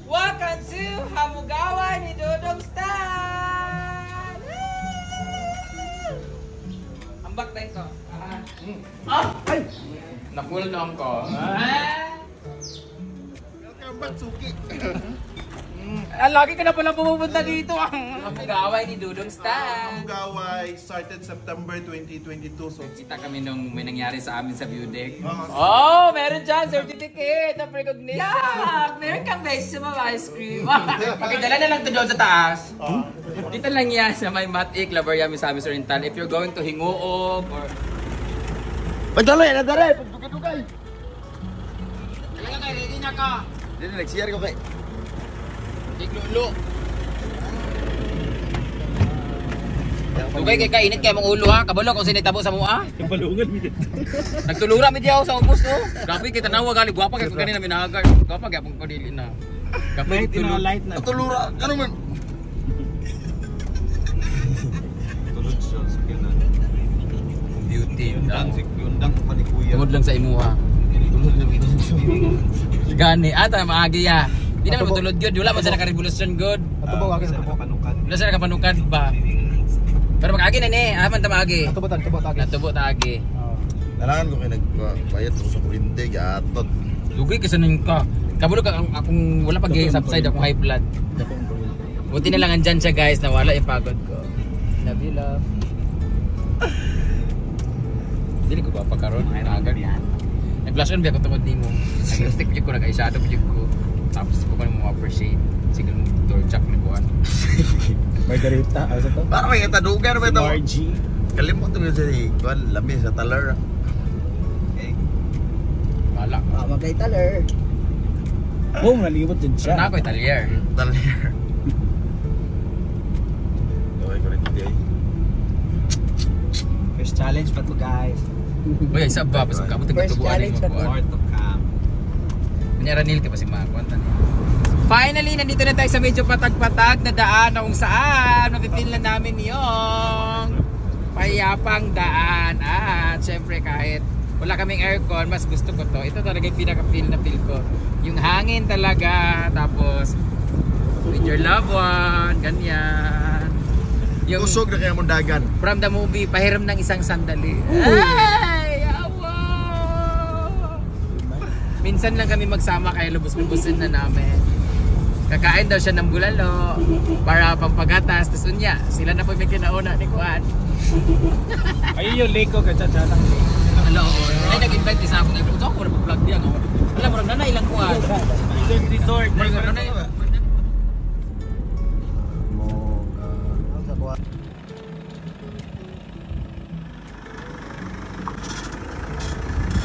Welcome to Hamugawa ni Dodong Stan! Ambak tayo ko. Ay! Nakul na ko. Welcome back, Suki. Lagi ka na pala pumupunta dito. Hamugaway ni Dodong Stan. Hamugaway started September 2022. So Kita kami nung may nangyari sa amin sa view deck. Oh, meron dyan certificate of recognition. Yeah, meron kang vegetable ice cream. Pakidala na lang to doon sa taas. Dito lang yan sa may Matik, Labaria, Misamis Oriental. If you're going to Hinguog or... Padalay, nadalay! Pagdugay-dugay! Talaga kayo, ready na ka. Dito, nag-share ko kay. Iglulo. Dugay kay kainit kay mong ulo ha. Kabalo kung sinitabo sa mua. Balungan mi dito. Nagtulura mi diaw sa ubos no. Grabe kay tanawa gali gwapa kay ko kanina minahagar. Gwapa gyapon ko dili na. Kapay tulur light na. tulura, ano man? Tulod siya sa kanan. Beauty. Yundang pa ni Kuya. Tungod lang sa imuha. Tulod lang ito sa Gani ata maagi ya. Di naman matulod gyud, wala man sa naka-revolution good. Ato ba akin sa kanukan? Wala sa nakapanukan ba. Pero mag-agi na ni, aman ta maagi. Ato ba tag Natubo ta agi. Nalangan ko kayo nagbayad ko sa kurinte, gatot. Dugay kasi nun ka. Kabalo ka akong wala pag subside akong high blood. Buti na lang andyan siya guys, nawala yung pagod ko. Love you, love. Dili ko ba pagkaroon? Ay, agad yan. Nag-flash on ba ako tungkol di mo? Nag-stick ko, nag-eyeshadow ko. Tapos ko mo appreciate. Sige mo, door jack ni Buwan. Margarita, ano to? Para may katadugan ba ito? Margie. Kalimot ko sa Kuan, lamis sa talar. Wala. Magkay-taler. Oh, nalimot din siya. Na ako Italier. Talar. Okay, kurente ay. First challenge pa to guys. Uy, isa ba? Pasok ka mo First tigatubuan challenge mo pa to. Buwan. Part of camp. Manyaranil ka pa si Makuan. Finally, nandito na tayo sa medyo patag-patag na daan na kung saan mapipil na namin yung payapang daan. At syempre kahit wala kaming aircon, mas gusto ko to. Ito talaga yung pinaka-feel na feel ko. Yung hangin talaga, tapos with your loved one, ganyan. Yung Usog na kaya mong dagan. from the movie, pahiram ng isang sandali. Ay! Awa! Minsan lang kami magsama kaya lubos-lubusin na namin. Kakain daw siya ng bulalo para pampagatas. Tapos unya, sila na po may kinauna ni Kuan. Ayun yung lake ko, kachat-chat lang. Hello. Ay, nag-invite din sa ako. Ito ako, nag-vlog diyan. Alam mo, nanay lang Kuan. Resort. Nanay.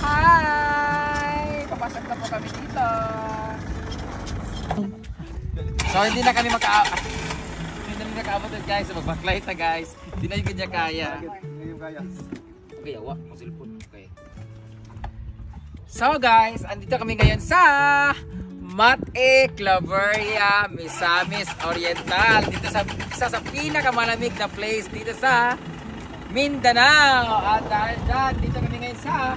Hi! Papasok na po kami dito. So hindi na kami makaabot guys. Mag-backlight na guys. Hindi na yung kanya kaya. Okay, awa. Ang cellphone. Okay. So guys, andito kami ngayon sa Matik, Labaria, Misamis Oriental. Dito sa isa sa pinakamalamig na place dito sa Mindanao. At dahil dyan, dito kami ngayon sa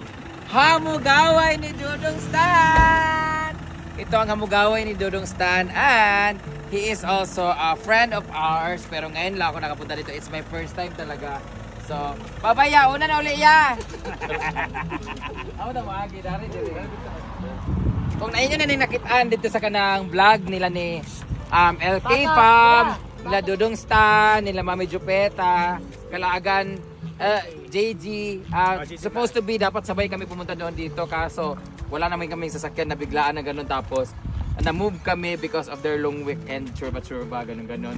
Hamugaway ni Dodong Stan. Ito ang Hamugaway ni Dodong Stan and he is also a friend of ours. Pero ngayon lang ako nakapunta dito. It's my first time talaga. So, babaya, una na uli ya. Ako na maagi, dari dito. Kung nainyo na nakitaan dito sa kanang vlog nila ni LK Fam, nila Dodong Stan, nila Mami Jupeta, Kalaagan, JG, supposed to be dapat sabay kami pumunta doon dito kaso wala naman kaming sasakyan na biglaan na ganun tapos na-move kami because of their long weekend churba ganun.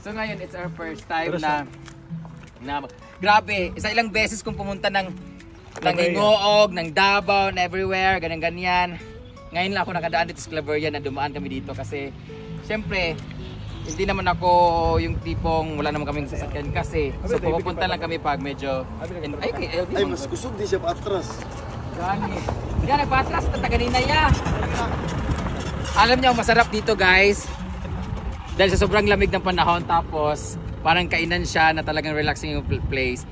So ngayon it's our first time na grabe, ilang beses kong pumunta ng Ingoog, ng Davao, and everywhere, ganyan. Ngayon lang ako nakadaan dito sa Claveria na dumaan kami dito kasi syempre hindi naman ako yung tipong wala naman kaming sasakyan kasi so pupunta lang kami pag medyo Ay, mas kusog di siya patras. Gani. Yan, nagpatras na taganina ya. Alam niyo, masarap dito guys. Dahil sa sobrang lamig ng panahon tapos parang kainan siya na talagang relaxing yung place.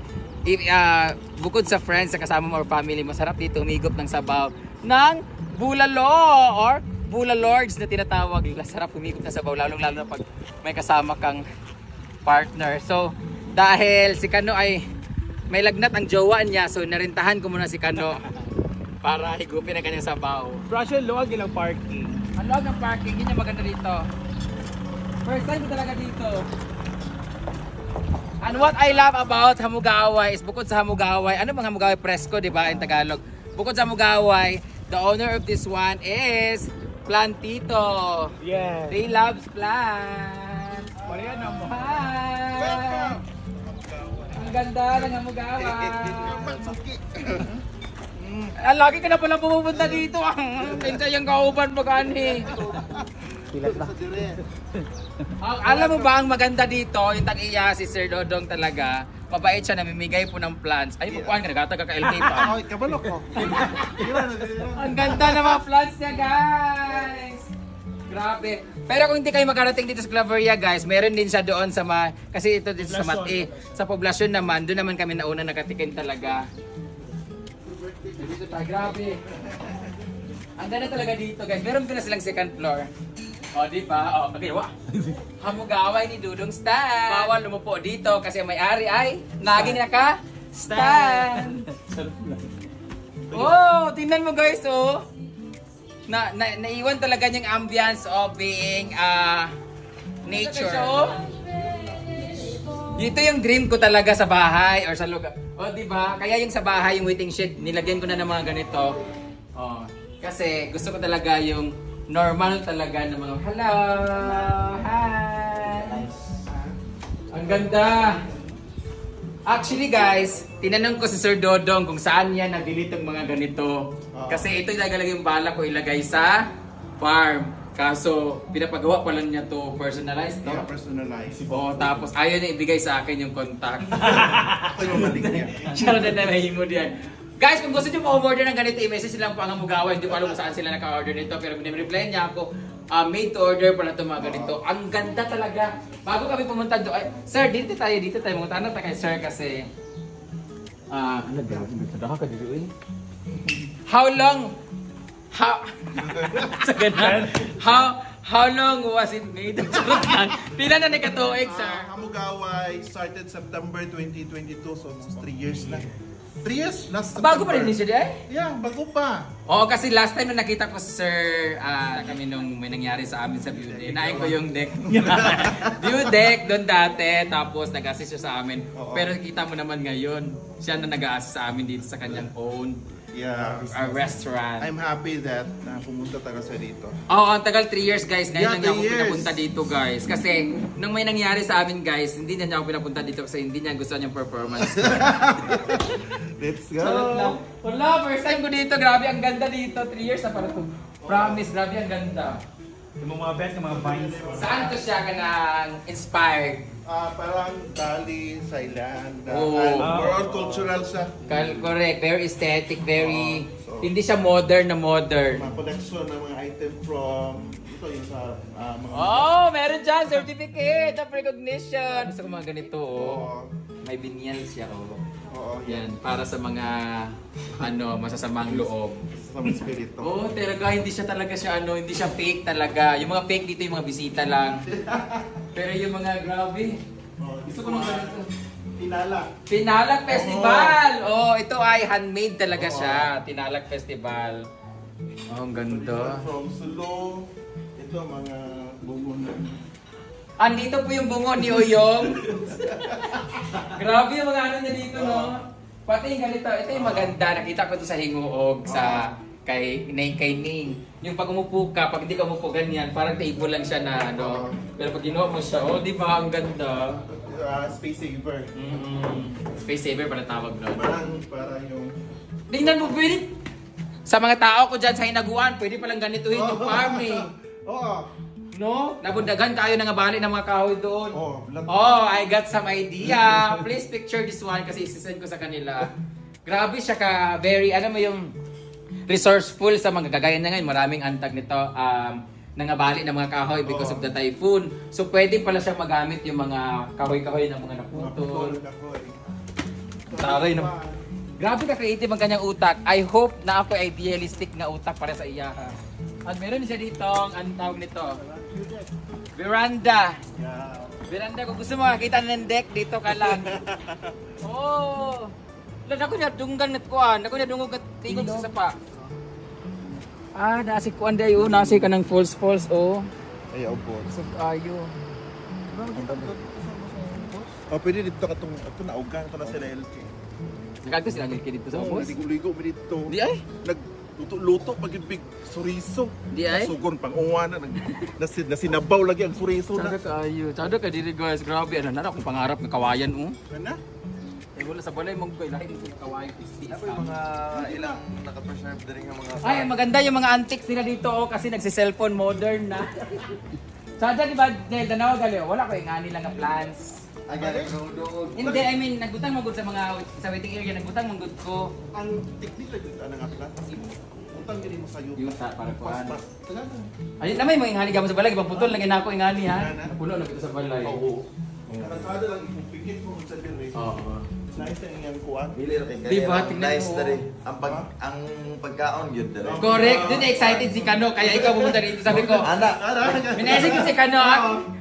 Bukod sa friends, sa kasama mo or family, masarap dito humigop ng sabaw ng bulalo or Bula Lords na tinatawag. Sarap humigop na sabaw, lalo na pag may kasama kang partner. So, dahil si Kano ay may lagnat ang jowa niya, so narintahan ko muna si Kano para higupin ang kanyang sabaw. Prasyo, luwag ilang parking. Ang loob ng parking, yun yung maganda dito. First time ko talaga dito. And what I love about Hamugaway is bukod sa Hamugaway, ano bang Hamugaway Presko, di ba, in Tagalog? Bukod sa Hamugaway, the owner of this one is Plantito. Yes. They loves plants. Mariana mo. Hi! Ang ganda ng Hamugaway. Lagi ka na pala pupunta dito. Pinsa yung kauban mo gani. Alam mo ba ang maganda dito, yung tag-iya si Sir Dodong talaga, mabait siya, namimigay po ng plants. Ay, bukuan ka, nagata ka LK pa. Ay, kabalo ko. Ang ganda ng mga plants niya, guys! Grabe. Pero kung hindi kayo makarating dito sa Claveria, guys, meron din siya doon sa kasi ito dito sa Mati. Sa poblasyon naman, doon naman kami nauna nakatikin talaga. Dito tayo, grabe. Ang ganda talaga dito, guys. Meron din na silang second floor. O, di ba? O, okay, wah. Hamugaway ni Dudong Stan. Bawal lumupo dito kasi ang may-ari ay naging naka-stand. Oh, tingnan mo guys, oh. Naiwan talaga yung ambience of being nature. Dito yung dream ko talaga sa bahay or sa lugar. O, di ba? Kaya yung sa bahay, yung waiting shed, nilagyan ko na ng mga ganito. O, kasi gusto ko talaga yung normal talaga ng mga hello, hi. Nice. Ang ganda. Actually guys, tinanong ko si Sir Dodong kung saan niya nag-delete ang mga ganito. Kasi ito yung talaga yung bala ko ilagay sa farm. Kaso pinapagawa pa lang niya to personalized, no? Yeah, personalized. Oo, tapos ayaw niya ibigay sa akin yung contact. Ako yung malik niya. Siya na mahimo diyan. Guys, kung gusto nyo pa-order ng ganito, i-message lang po ang Hamugaway. Hindi ko alam kung saan sila naka-order nito. Pero pinag-reply niya ako, made to order pala ito mga ganito. Ang ganda talaga. Bago kami pumunta doon, sir, dito tayo. Mga tanong tayo kay sir kasi, ano ba? Nagtadaka ka dito eh. How long was it made? Pila na nakatuig, sir? Hamugaway started September 2022, so almost 3 years na. 3 years? Last Bago pa rin siya di ay? Yeah, bago pa. Oo, kasi last time na nakita ko si Sir, kami nung may nangyari sa amin sa view deck. Nain ko yung deck. View deck doon dati, tapos nag-assist siya sa amin. Pero kita mo naman ngayon, siya na nag-assist sa amin dito sa kanyang own restaurant. I'm happy that pumunta talaga sa dito. Oo, ang tagal 3 years guys. Ngayon lang niya ako pinapunta dito guys. Kasi nung may nangyari sa amin guys, hindi niya ako pinapunta dito kasi hindi niya gusto niyang performance. Let's go! Wala, first time ko dito. Grabe, ang ganda dito. 3 years na para to. Promise, grabe ang ganda. Yung mga best, yung mga vines. Saan to siya ka inspired? Parang Bali, Thailand, Oh. cultural siya. Correct, very aesthetic, very... hindi siya modern na modern. Mga collection ng mga item from... Ito yung sa mga... Oh, meron dyan! Certificate of recognition! Gusto ko mga ganito, oh. May binyal siya, oh. Oo, Yan, para sa mga masasamang loob. Sa mga spirito. Oo, talaga hindi siya hindi siya fake talaga. Yung mga fake dito yung mga bisita lang. Pero yung mga grabe. Gusto ko nung ganito. Tinalak Festival. Oh, ito ay handmade talaga siya. Tinalak Festival. Oh, ang ganda. From Sulu. Ito mga bungo na. Andito po yung bungo ni Oyong. Grabe yung mga ano niya dito, no? Pati yung ganito, ito yung maganda. Nakita ko ito sa Hinguog, sa kay Ning. Yung pag umupo ka, pag hindi ka umupo ganyan, parang table lang siya na ano. Pero pag ginawa mo siya, oh, di ba? Ang ganda. Space saver. Space saver pala tawag doon. Parang yung... Tingnan mo, pwede. Sa mga tao ko dyan sa hinaguan, pwede palang ganituhin yung farming. Oo. No? Nabundagan kayo ng abali ng mga kahoy doon. I got some idea. Please picture this one kasi isisend ko sa kanila. Grabe siya ka, very, ano mo yung resourceful sa mga kagaya na ngayon. Maraming antag nito. Nangabali ng mga kahoy because of the typhoon. So pwede pala siya magamit yung mga kahoy-kahoy ng mga naputol. Taray na. Grabe ka creative ang kanyang utak. I hope na ako idealistic na utak para sa iya. At meron siya dito, ang tawag nito? Veranda. Yeah. Veranda, kung gusto mo makakita ng deck, dito ka lang. Oh! Ako niya dunggan at kuan, ako niya dungog at tingog sa sapa. Nasi kuan dayo, nasi ka ng falls, oh. Ayaw po. So, ayo. Pwede dito ka itong naugang ito na sila LK. Nagagto sila dito sa falls? Ligo-ligo mo dito. Di ay? Nagluto-luto, pag-ibig suriso. Di ay? Sugon, pang-unga na. Nasinabaw lagi ang suriso na. Sada ka ayo. Sada ka diri guys, grabe. Ano na akong pangarap ng kawayan, oh. Ano? Eh wala sa balay mong koy, lahi din kawayan. Ako yung mga ilang naka-preserve din yung mga... Ay, maganda yung mga antiques nila dito, oh, kasi nagsi-cellphone modern na. Sada di ba, Del, danaw gali, wala ko yung nga nila nga plans. Agad, doon. Hindi, I mean, nagbutang magud sa waiting area, nagbutang magud ko. Ang technique lang dito nga pala. Utang din mo sa Yuta para kuan. Tagal. Ayun naman yung ingani gamon sa balay, putol lang ina ko ingani ha. Napuno na kita sa balay. Oo. Kada lang ipipikit mo sa diri. Oo. Nice na yung kuan. Dili ra kay Di ba, tingnan nice mo. dali. Ang pagkaon gyud dali. Correct, dun excited si Kano, kaya ikaw pumunta dito. Sabi ko, Ana, minessage ko si Kano.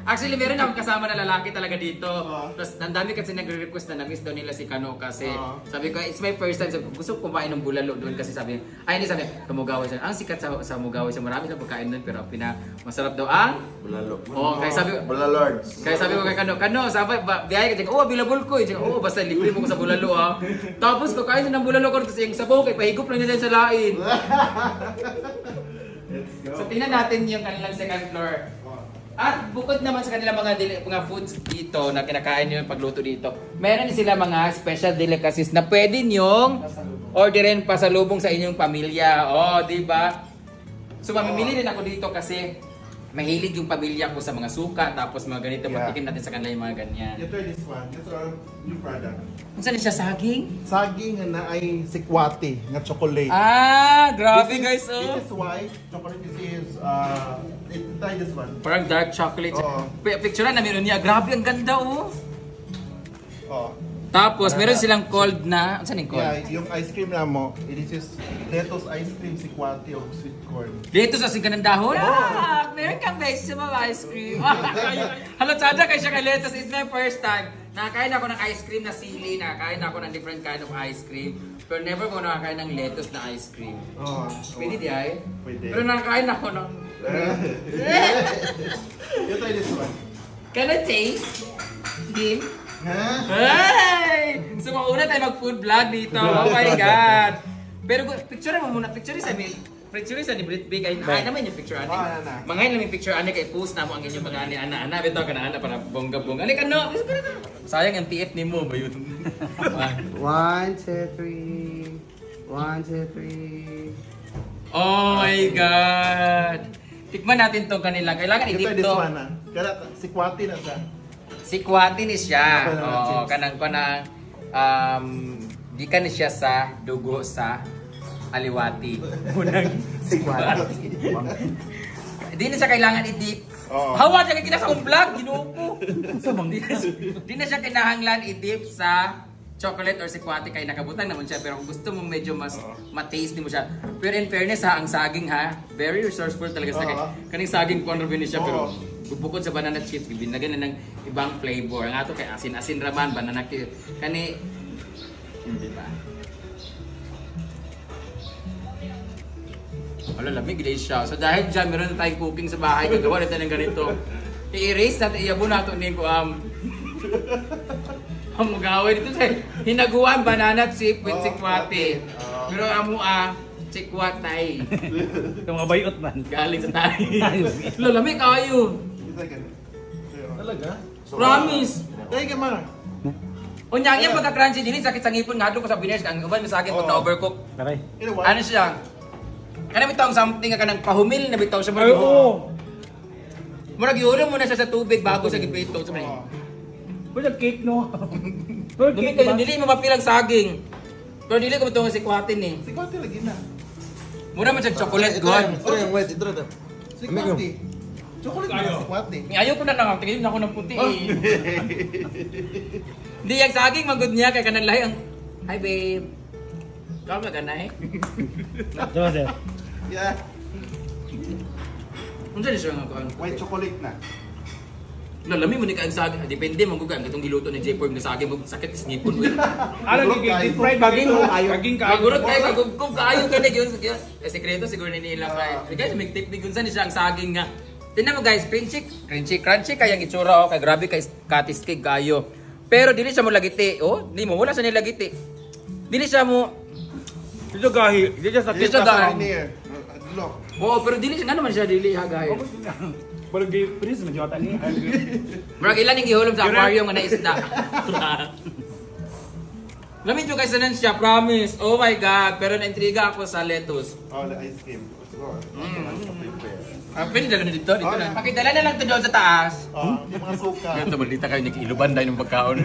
Actually, meron akong kasama na lalaki talaga dito. Tapos, nandami kasi nagre-request na na-miss daw nila si Kano kasi sabi ko, it's my first time. Sabi ko, gusto ko kumain ng bulalo doon kasi sabi, hindi sabi, Kamugawa siya. Ang sikat sa Mugawa siya, marami na pagkain doon pero masarap daw ang bulalo. Oo, kaya sabi Bulalords. Kaya sabi ko kay Kano, sabi, biyahe ka, available ko. Basta libre mo ko sa bulalo ah. Tapos kakain ng bulalo ko, tapos yung sabaw, kay pahigop lang nila sa lain. So tingnan natin yung kanilang second floor. At bukod naman sa kanilang mga foods dito na kinakain nyo yung pagluto dito, meron din sila mga special delicacies na pwede nyong orderin pa sa lubong sa inyong pamilya. Oh, di ba? So mamimili din ako dito kasi mahilig yung pamilya ko sa mga suka, tapos mga ganito, patikim natin sa kanila yung mga ganyan. You try this one. Ito ang new product. Saan siya, saging? Saging na ay sikwate nga chocolate. Grabe guys, This is white. Chocolate is try this one. Parang dark chocolate. Oo. Picturean na meron niya. Grabe, ang ganda oh. Oh. Tapos, meron silang cold na, saan yung cold? Yeah, yung ice cream na mo, this is lettuce ice cream sikwate o sweet corn. Dito sa singgan ng dahon? Meron kang vegetable ice cream. Halatsada kay siya kay lettuce. It's my first time. Nakakain ako ng ice cream na sili, nakakain ako ng different kind of ice cream. Pero never ko nakakain ng lettuce na ice cream. Oh. Pwede di ay? Pwede. Pero nakakain ako ng... You try this one. Can I taste? Him? Ha? Hey! So mauna tayo mag-food vlog dito. Oh my God! Pero picture mo muna. Picture sa ni Brit Big. Ay naman yung picture ani. Mangain lang yung picture ani kay post na mo ang inyong mga ana. Bitaw ka na ana para bongga-bongga. Ali ka no. Sayang ang TF ni mo ba yun? 1, 2, 3. 1, 2, 3. Oh my God! Tikman natin tong kanila. Kailangan You try i-dip this to. one na. Kaya sikwate na siya. Sikwati ni siya. Oh, kanang di ka ni siya sa dugo sa aliwati. Unang sikwati. Di na siya kailangan i-dip. Oo. Hawa siya kita sa akong vlog, ginuko. Di na siya kinahanglan i-dip sa chocolate or sikwati kay nakabutang naman siya, pero kung gusto mo medyo mas ma-taste mo siya. Pero in fairness ha, ang saging ha, very resourceful talaga sa kaning saging conrobin siya, pero bukod sa banana chips, binagyan na ng ibang flavor. Ang ato kay asin-asin raman, banana chips. Kani, hindi ba? Wala, lamig guys siya. So dahil dyan, meron na tayong cooking sa bahay. Gagawa na tayo ng ganito. I-erase natin, iyabo na ito ni ko ang magawin dito sa hinaguan, banana chip with sikwate. Pero amo sikwatay. Itong mga bayot man. Galing sa tayo. Lamig kayo. Talaga? Promise. Kaya ka ma. Unyang yan pagka-crunchy din, sakit sa ngipon nga doon ko sa biners. Ang uban sa akin pag na-overcook. Taray. Ano siya? Ano bitaw ang something ka ng pahumil na bitaw siya. Ay, oo. Murag yun muna siya sa tubig bago sa giprito. Pero cake no. Pero cake ba? Dili mo mapilang saging. Pero dili ko matungkol si kwatin eh. Sikwate lagi na. Mura man siya chocolate god. Ito yung wait, ito. Sikwate. Chocolate na sikwate. Ayaw ko na lang, tingin na ako ng puti eh. Hindi yung saging magod niya kay kanang lahi ang hi babe. Kau ba ganay? Joseph. Yeah. Unsa ni siya nga kuan? White chocolate na. Lami mo ni kaang saging. Depende man gud kan katong giluto ni J4 nga saging mo sakit is ngipon mo. Ano deep fried kaging kaging Kagurot kay kagugkog kaayo ka na gyud. Sekreto siguro ni nila kay. Guys, may tip ni unsa ni siya ang saging nga. Tingnan mo guys, crunchy kayang itsura oh, kay grabe kay katiskig kayo. Pero dili siya mo lagiti. Oh, di mo wala siya nilagiti. Dili siya mo dito gahi, dito sa Dito gahi. Look. Oo, pero dili siya nga naman siya dili hagay. Pero di please medyo ata ni. Murag ilan yung gihulom sa aquarium nga naisda. Lamig yung kaysa nan siya, promise. Oh my God, pero naintriga ako sa lettuce. Oh, the ice cream. Pwede na dito na. Pakidala na lang ito doon sa taas. Oh, yung mga suka. Ganito, balita kayo, nag-iluban dahil ng pagkaon.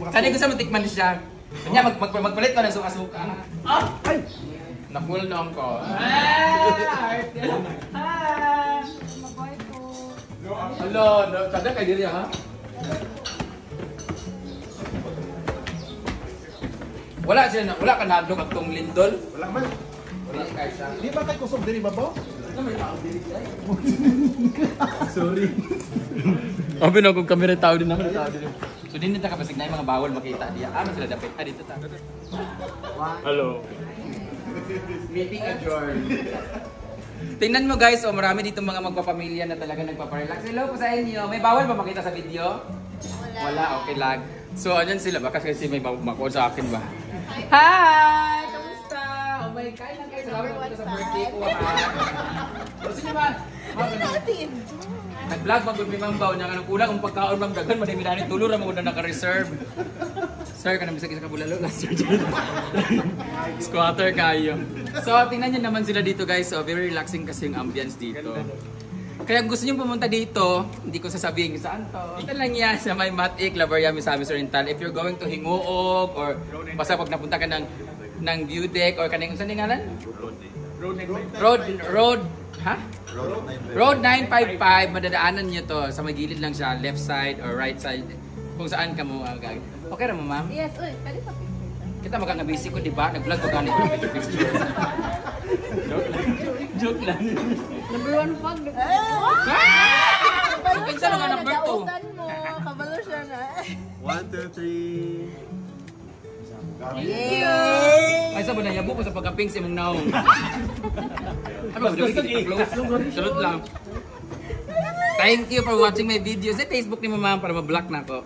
Kaya gusto mo tikman siya. Kanya, magpalit ko ng suka-suka. Ah! Ay! Na-full na ko. Hello, kada kayo diri ha? Wala ka nahadlok ang tong lindol. Wala man. Wala kay siya. Di ba tayo kusog diri babaw? Sorry. Abi na kung kamera tao din naman tao din. So din ta kapasig na yung mga bawal makita diya. Ano sila dapat? Dito ta. Hello. Meeting adjourned. Tingnan mo guys, oh marami dito mga magpapamilya na talaga nagpaparelax. Hello po sa inyo. May bawal ba makita sa video? Wala, okay lang. So andyan sila ba? Kasi may makuha sa akin ba? Hi! Kamusta? Oh my God, lang kayo. Salamat po sa birthday ko ha. Gusto niyo ba? Nag-vlog mag-good may mambaw niya. Anong kulang kung pagkaon mang dagan, madami-dami tulur ang mga naka-reserve. Sir, ka na bisag isa ka bulalo. Squatter kayo. So, tingnan nyo naman sila dito guys. So, very relaxing kasi yung ambience dito. Kaya kung gusto nyo pumunta dito, hindi ko sasabihin kung saan to. Ito lang yan sa may Matik, Claveria, Misamis Oriental. If you're going to Hinguog or basta pag napunta ka ng View Deck or kanang saan yung ngalan? Road 955, madadaanan nyo to. Sa may gilid lang siya, left side or right side. Kung saan ka mo agad. Okay ra mo, ma'am? Yes, uy, pwede pa picture. Kita magkakabisi ko, di ba? Nag-vlog ko ganito. Joke lang. Number 1 pag. Pinsa na nga number 2. Nautan mo, kabalo siya na. 1, 2, 3. Yay! Ay, saan ba na? Yabo ko sa pagka-pink si mong naong. Ano ba? Close? Salute lang. Thank you for watching my videos. Sa Facebook ni mama para ma-block na ako.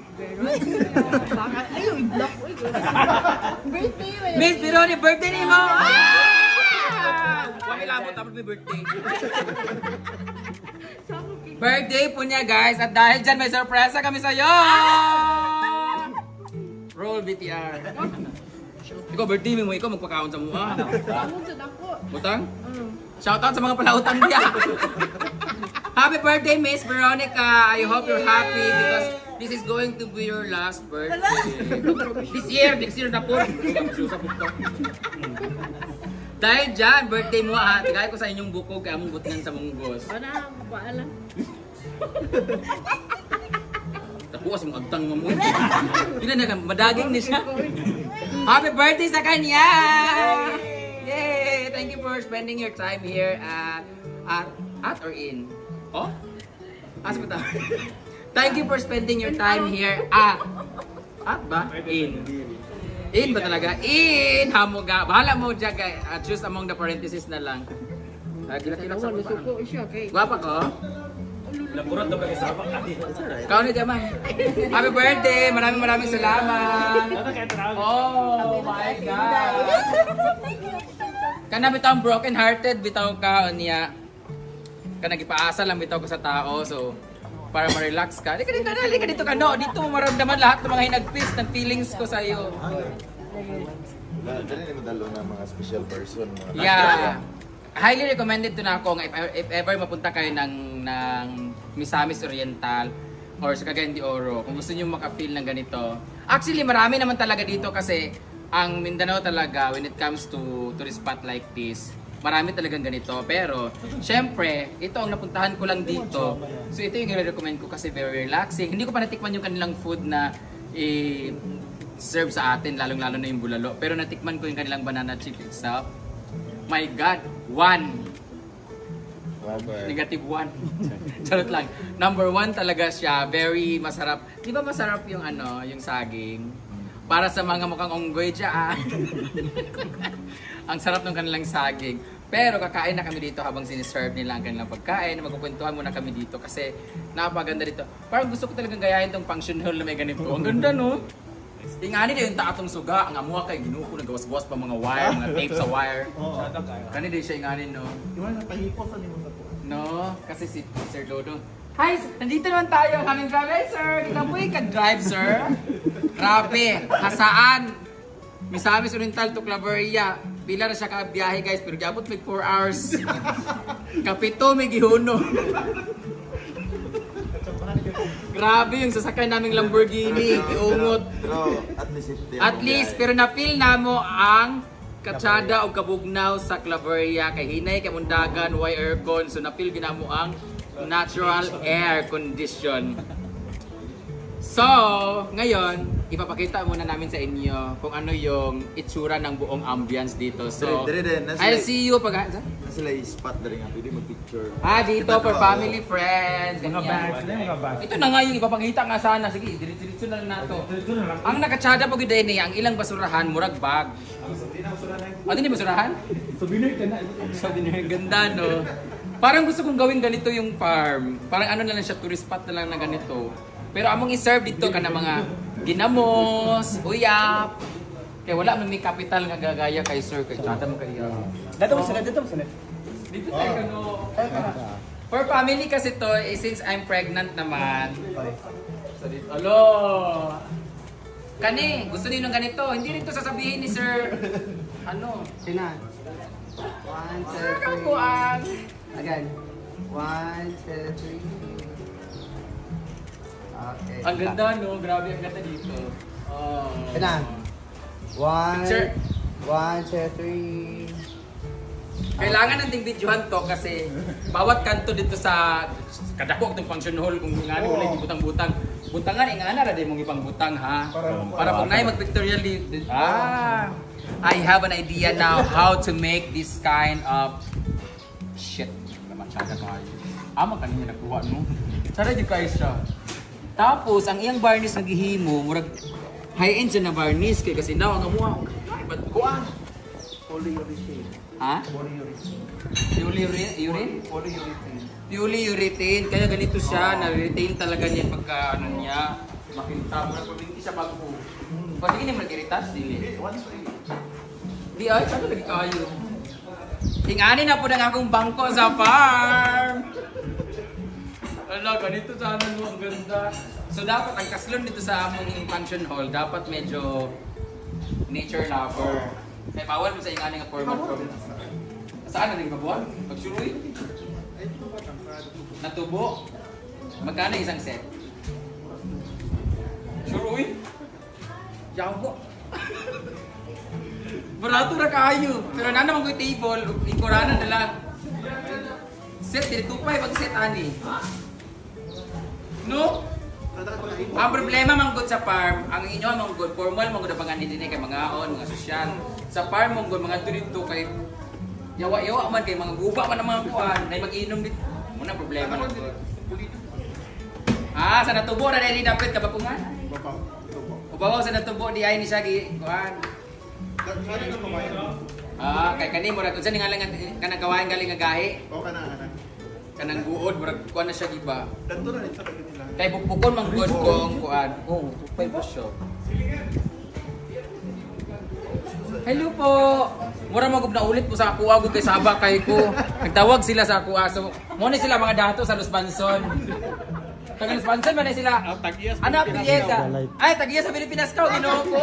Ayaw, i-block ko. Birthday mo. Miss Bironi, birthday ni mo! Huwag ilabot tapos may birthday. Birthday po niya guys. At dahil dyan may surpresa kami sa'yo! Roll BTR. Ikaw birthday mo, ikaw magpakaon sa mua. Bangon sa dako. Utang? Shoutout sa mga palautang niya. Happy birthday, Miss Veronica! I hope you're happy because this is going to be your last birthday. Next year na po. Dahil dyan, birthday mo ha. Tigay ko sa inyong bukog kaya mong butnan sa munggos. Ano, paalam. Tapuas mong agtang mo mo. Hindi na, madaging ni siya. Happy birthday sa kanya! Yay! Thank you for spending your time here at or in? Oh? Asa ba tayo? Thank you for spending your time here at ba? In. In ba talaga? In! Hamoga. Bahala mo dyan kay choose among the parentheses na lang. Kila-kila sa baba. Guwapa ko? Napurat na ba kasama ka? Ikaw na dyan man. Happy birthday! Maraming salamat! Oh my God! Kana bitaw broken hearted, bitaw ka niya. Kana gipaasa lang bitaw ko sa tao, so para ma-relax ka. Halika dito ka, no. Dito mo maramdaman lahat ng mga hinagpis ng feelings ko sa iyo. Dali ni madalo na mga special person. Yeah. Highly recommended to na ako nga if ever mapunta kayo ng Misamis Oriental or sa Cagayan de Oro, kung gusto niyo maka-feel ng ganito. Actually, marami naman talaga dito kasi ang Mindanao talaga when it comes to tourist spot like this, marami talagang ganito. Pero, syempre, ito ang napuntahan ko lang dito. So, ito yung i-recommend ko kasi very relaxing. Hindi ko pa natikman yung kanilang food na serve sa atin, lalong-lalo na yung bulalo. Pero natikman ko yung kanilang banana chip itself. My God, 1. Negative 1. Charot lang. Number 1 talaga siya. Very masarap. Di ba masarap yung ano, yung saging? Para sa mga mukhang unggoy dyan. Ang sarap ng kanilang saging. Pero kakain na kami dito habang siniserve nila ang kanilang pagkain. Magkukwentuhan muna kami dito kasi napaganda dito. Parang gusto ko talagang gayahin tong function hall na may ganito. Ang ganda, no? Ingani din yung taatong suga. Ang amuha kay ginuko na gawas-gawas pa mga wire, mga tape sa wire. Kani din siya ingani, no? Iwan na tahipos sa nimo sa to. No, kasi si Sir Dodo. Hi, nandito naman tayo. Kaming drive. Hey, sir. Kita po yung ka-drive, sir. Grabe. Hasaan. Misamis Oriental to Claveria. Pila na siya ka-biyahe, guys. Pero giabot may 4 hours. Kapito may gihuno. Grabe yung sasakay naming Lamborghini. Iungot. Pero At least, pero na-feel na mo ang katsada o kabugnaw sa Claveria. Kay hinay, kay mundagan, why aircon. So na-feel ginamo ang natural air condition. So, ngayon, ipapakita muna namin sa inyo kung ano yung itsura ng buong ambience dito. So, I'll see you pag... Sila i-spot na rin nga, pwede mag-picture. Dito for family, friends. Mga bags na mga bags. Ito na nga yung ipapakita nga sana. Sige, diretso na lang nato. Ang nakatsada po gid ni ang ilang basurahan, murag bag. Ano ni basurahan? Souvenir ka na. Souvenir, ganda, no? Parang gusto kong gawin ganito yung farm. Parang ano na lang siya, tourist spot na lang na ganito. Pero among i-serve dito ka na mga ginamos, uyap. Kaya wala man may capital nga gagaya kay sir. Kaya tsada mo kayo. Dito mo sila, dito mo sila. Dito tayo ka, no? For family kasi to, since I'm pregnant naman. So dito, alo! Kani, gusto niyo ng ganito. Hindi rin to sasabihin ni sir. Ano? Sina? 1, 2, Sir 3. Kakuan. Again. 1, 2, 3. Okay. Ang ganda, no? Grabe ang ganda dito. Oh. Sina? 1, Picture. 1, 2, 3. Kailangan nating videohan to kasi bawat kanto dito sa kadako itong function hall kung nga wala yung butang-butang. Butangan, ingana na din mong ipang butang, ha? Para pag nai mag-pictorial dito. I have an idea now how to make this kind of shit. Masyada kayo. Kanina nakuha, no? Sana di kayo siya. Tapos, ang iyang varnish na gihimo, murag high-end siya na varnish kaya kasi now ang amuha. Ba't kuha? Polyurethane. Ha? Polyurethane. Urine? Polyurethane. Polyurethane. Kaya ganito siya, na-retain talaga niya pagka ano niya. Makinta mo na pag hindi siya bago. Pag hindi mo nag-iritas, dili. Once a week. Di ay, saan lagi kayo? Tingani na po ng akong bangko sa farm! Ala, ganito sana mo, ang ganda. So dapat, ang kaslon dito sa among function hall, dapat medyo nature lover. Kaya bawal mo sa ingani nga format from... Saan na rin kabuhan? Pagsuroy? Natubo? Magkano isang set? Suroy? Diyan po. Barato na kayo. Pero na naman ko yung table, ikurana na lang. Set, dito pa yung set ani. No? Ang problema manggod sa farm, ang inyo manggod, formal manggod ang panganin din kay mga on, mga sosyal. Sa farm manggod, mga dito kay yawa-yawa man kay mga guba man ang mga kuhan, na mag-inom dito. Muna problema na. Sa natubo na dahil dapat kabakungan. Ubawaw sa natubo di ay ni siya kuhan. Kay kani murag unsa ni nga lang kanang kawayan galing nga gahi. O kana. Kanang buod murag kuan na siya giba. Danto na rin sa pagkatila. Kay bukbukon man good kong kuan. Pay po siya. Hello po. Mura magub na ulit po sa ako agud kay Sabak kay ko. Nagtawag sila sa ako aso. Mo ni sila mga dato sa Los Banson. Taga Los Banson man sila. Ano apelyido? Ay, tagiya sa Pilipinas ka, Ginoo ko.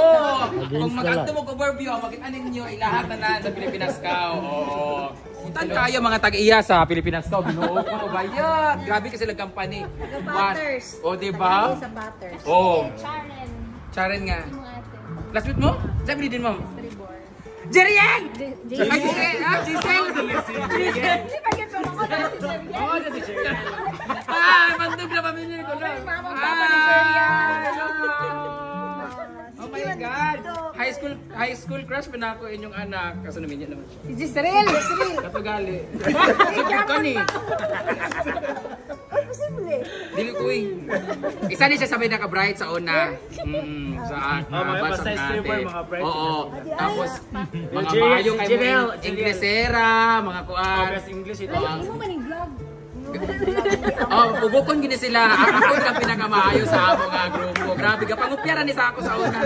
Kung mag-adto mo overview, makita ninyo ilahat na sa Pilipinas ka. Oo. Utan kayo mga tag-iya sa Pilipinas ka, Ginoo ko. Bayad. Grabe kasi lang company. Butters. O, diba? Sa Butters. Oo. Sharon. Sharon nga. Yung ate. Classmate mo? Sabi din mo. Tribor. Jerian! Giselle. Giselle! Hindi pa get pa ako na si Jerian. Oo, na si Jerian. Mandog na pamilya ko lang. Mamang papa ni Jerian. Oh my God! High school high school crush pa na ako inyong anak. Kaso namin yan naman siya. Si Jisrael. Katugali. Super ka ni. Ay, posible. Dili ko eh. Isa din siya sabay naka-bright sa una. Sa mga bus basta ang stripper, ate. mga bright. Oo. Tapos, mga Jill, maayo si kay Janelle, mga Inglesera, mga kuan. Best English ito. Imo man yung vlog. Oh, ugokon gini sila. Ako yung pinakamaayo sa amo nga grupo. Grabe ka, pangupyaran ni sa ako sa una.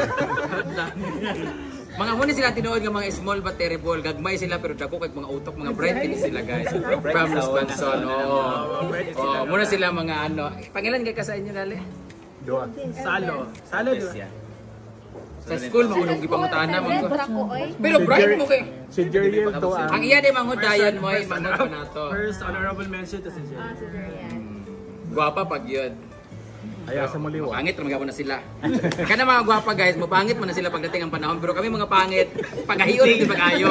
Mga huni sila tinuod nga mga small but terrible. Gagmay sila pero dako kay mga utok, mga bright kini sila guys. From Wisconsin. Oh, muna sila mga ano. Pangilan kay ka sa inyo dali? Salo. Salo doon. Sa school mahulog ipangutana mo ko. Ako, oy. Pero bright mo kay. Si Jeriel to Ang iya di mangudayan mo ay mangut pa nato. First honorable mention to si Jeriel. Si Jeriel. Gwapa pag yun. Aya sa Maliwa. Pangit naman gapon na sila. Kana mga gwapa guys, mapangit mo na sila pagdating ang panahon. Pero kami mga pangit, paghahiyon hindi ba kayo?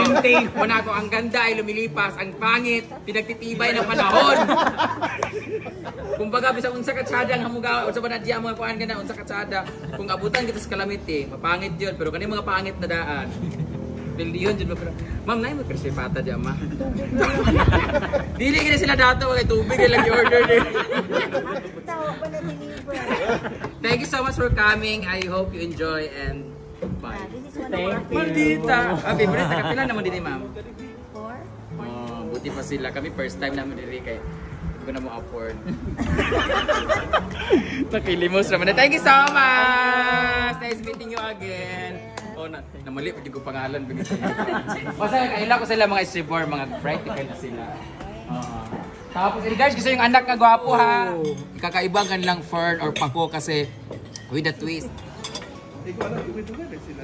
Muna ako, ang ganda ay lumilipas, ang pangit, pinagtitibay ng panahon. Kumbaga, bisa unsa katsada ang hamugawa, unsa ba na diya mga kuhaan gana, unsa katsada. Kung abutan kita sa calamity, mapangit yun. Pero kani mga pangit na daan. Bildiyon dyan ba? Ma'am, nahin mo persipata dyan, ma. Dili ka na sila dato, kay tubig nilang i-order din. Tawa pa na deliver. Thank you so much for coming. I hope you enjoy and bye. This is one of our Maldita! Favorite na kapila naman din, ma'am. four. Oh, buti pa sila. Kami first time namin dili kay hindi ko na mo afford. Nakilimos naman. Thank you so much! Nice meeting you again. Oh, namali pag ko pangalan. Basta kaila ko sila mga stripper, mga bright na sila. Tapos, guys, gusto yung anak na gwapo ha. Kakaibangan lang fern or pako kasi with a twist. Ikaw alam, sila.